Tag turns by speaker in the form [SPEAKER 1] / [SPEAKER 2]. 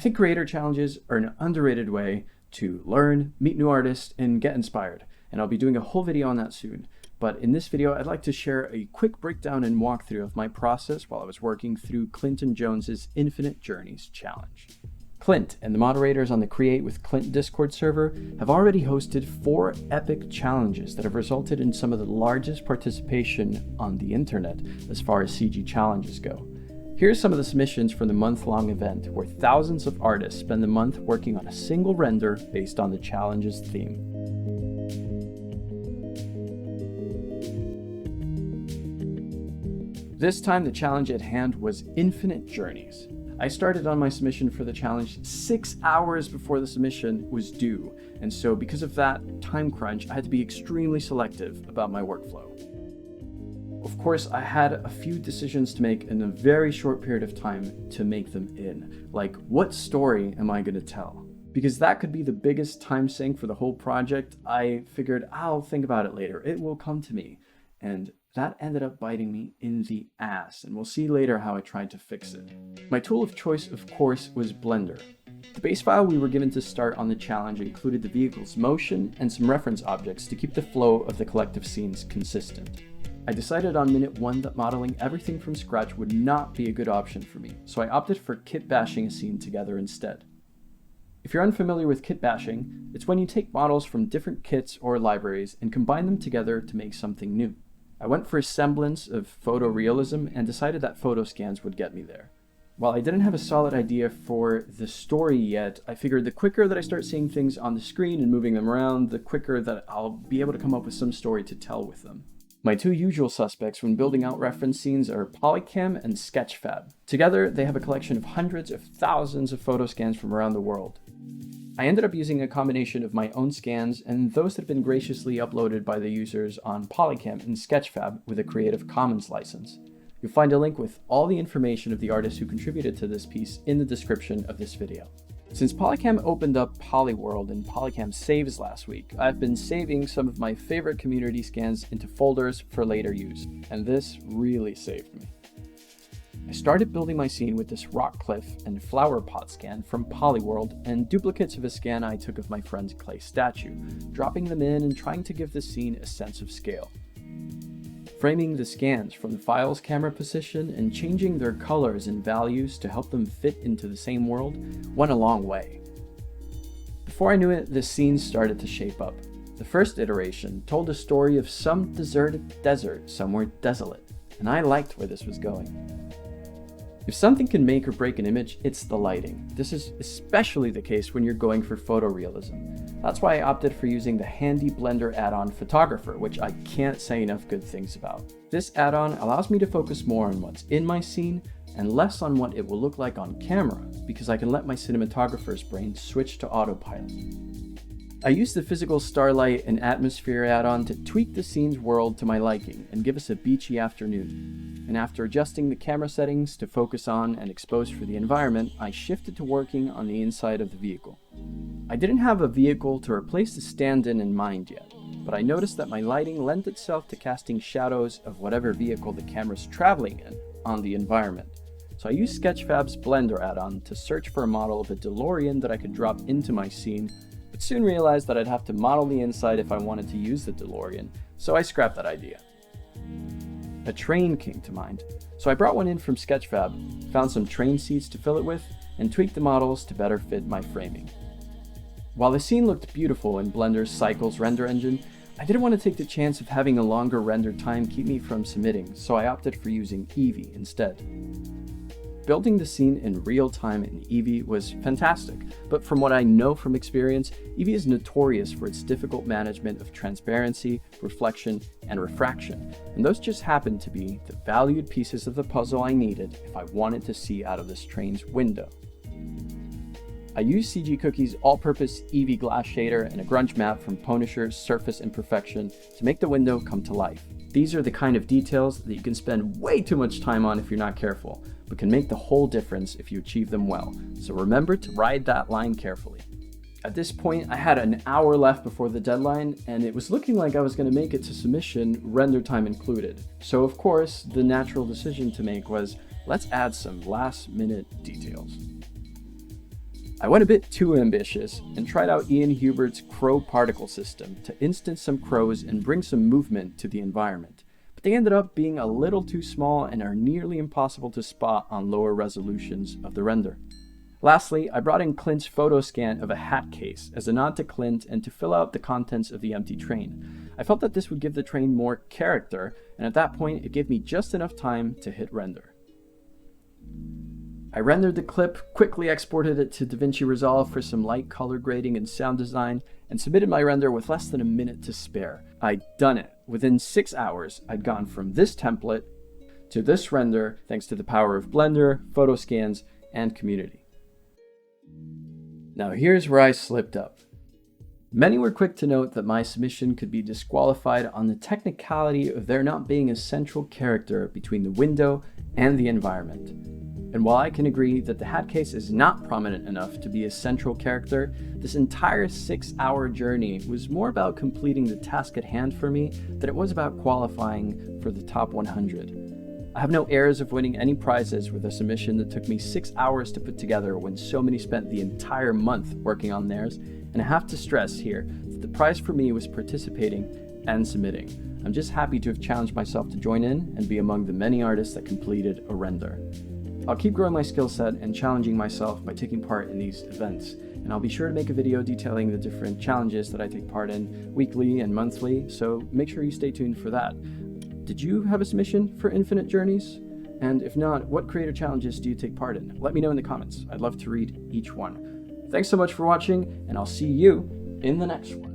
[SPEAKER 1] think creator challenges are an underrated way to learn, meet new artists, and get inspired. And I'll be doing a whole video on that soon. But in this video, I'd like to share a quick breakdown and walkthrough of my process while I was working through Clint and Jones's Infinite Journeys challenge. Clint and the moderators on the Create with Clint Discord server have already hosted 4 epic challenges that have resulted in some of the largest participation on the internet as far as CG challenges go. Here's some of the submissions from the month-long event, where thousands of artists spend the month working on a single render based on the challenge's theme. This time, the challenge at hand was Infinite Journeys. I started on my submission for the challenge 6 hours before the submission was due, and so because of that time crunch, I had to be extremely selective about my workflow. Of course, I had a few decisions to make in a very short period of time to make them in, like what story am I going to tell? Because that could be the biggest time sink for the whole project. I figured I'll think about it later, it will come to me, and that ended up biting me in the ass, and we'll see later how I tried to fix it. My tool of choice, of course, was Blender. The base file we were given to start on the challenge included the vehicle's motion and some reference objects to keep the flow of the collective scenes consistent. I decided on minute 1 that modeling everything from scratch would not be a good option for me, so I opted for kitbashing a scene together instead. If you're unfamiliar with kitbashing, it's when you take models from different kits or libraries and combine them together to make something new. I went for a semblance of photorealism and decided that Photoscans would get me there. While I didn't have a solid idea for the story yet, I figured the quicker that I start seeing things on the screen and moving them around, the quicker that I'll be able to come up with some story to tell with them. My 2 usual suspects when building out reference scenes are Polycam and Sketchfab. Together, they have a collection of hundreds of thousands of photoscans from around the world. I ended up using a combination of my own scans and those that have been graciously uploaded by the users on Polycam and Sketchfab with a Creative Commons license. You'll find a link with all the information of the artists who contributed to this piece in the description of this video. Since Polycam opened up Polyworld and Polycam Saves last week, I've been saving some of my favorite community scans into folders for later use, and this really saved me. I started building my scene with this rock cliff and flower pot scan from Polyworld and duplicates of a scan I took of my friend's clay statue, dropping them in and trying to give the scene a sense of scale. Framing the scans from the file's camera position and changing their colors and values to help them fit into the same world went a long way. Before I knew it, the scene started to shape up. The first iteration told a story of some deserted desert somewhere desolate, and I liked where this was going. If something can make or break an image, it's the lighting. This is especially the case when you're going for photorealism. That's why I opted for using the handy Blender add-on Photographer, which I can't say enough good things about. This add-on allows me to focus more on what's in my scene and less on what it will look like on camera, because I can let my cinematographer's brain switch to autopilot. I used the Physical Starlight and Atmosphere add-on to tweak the scene's world to my liking and give us a beachy afternoon. And after adjusting the camera settings to focus on and expose for the environment, I shifted to working on the inside of the vehicle. I didn't have a vehicle to replace the stand-in in mind yet, but I noticed that my lighting lent itself to casting shadows of whatever vehicle the camera's traveling in on the environment. So I used Sketchfab's Blender add-on to search for a model of a Delorean that I could drop into my scene, but soon realized that I'd have to model the inside if I wanted to use the Delorean, so I scrapped that idea. A train came to mind, so I brought one in from Sketchfab, found some train seats to fill it with, and tweaked the models to better fit my framing. While the scene looked beautiful in Blender's Cycles render engine, I didn't want to take the chance of having a longer render time keep me from submitting, so I opted for using Eevee instead. Building the scene in real time in Eevee was fantastic, but from what I know from experience, Eevee is notorious for its difficult management of transparency, reflection, and refraction, and those just happened to be the valued pieces of the puzzle I needed if I wanted to see out of this train's window. I used CG Cookie's all-purpose Eevee glass shader and a grunge map from pwnisher's Surface Imperfection to make the window come to life. These are the kind of details that you can spend way too much time on if you're not careful, but can make the whole difference if you achieve them well, so remember to ride that line carefully. At this point, I had an hour left before the deadline, and it was looking like I was going to make it to submission, render time included. So of course, the natural decision to make was, let's add some last-minute details. I went a bit too ambitious and tried out Ian Hubert's crow particle system to instance some crows and bring some movement to the environment. But they ended up being a little too small and are nearly impossible to spot on lower resolutions of the render. Lastly, I brought in Clint's Photoscan of a hat case as a nod to Clint and to fill out the contents of the empty train. I felt that this would give the train more character, and at that point it gave me just enough time to hit render. I rendered the clip, quickly exported it to DaVinci Resolve for some light color grading and sound design, and submitted my render with less than a minute to spare. I'd done it. Within 6 hours, I'd gone from this template to this render thanks to the power of Blender, Photoscans, and community. Now here's where I slipped up. Many were quick to note that my submission could be disqualified on the technicality of there not being a central character between the window and the environment. And while I can agree that the Hatcase is not prominent enough to be a central character, this entire 6-hour journey was more about completing the task at hand for me than it was about qualifying for the top 100. I have no airs of winning any prizes with a submission that took me 6 hours to put together when so many spent the entire month working on theirs, and I have to stress here that the prize for me was participating and submitting. I'm just happy to have challenged myself to join in and be among the many artists that completed a render. I'll keep growing my skill set and challenging myself by taking part in these events, and I'll be sure to make a video detailing the different challenges that I take part in weekly and monthly, so make sure you stay tuned for that. Did you have a submission for Infinite Journeys? And if not, what creator challenges do you take part in? Let me know in the comments. I'd love to read each one. Thanks so much for watching, and I'll see you in the next one.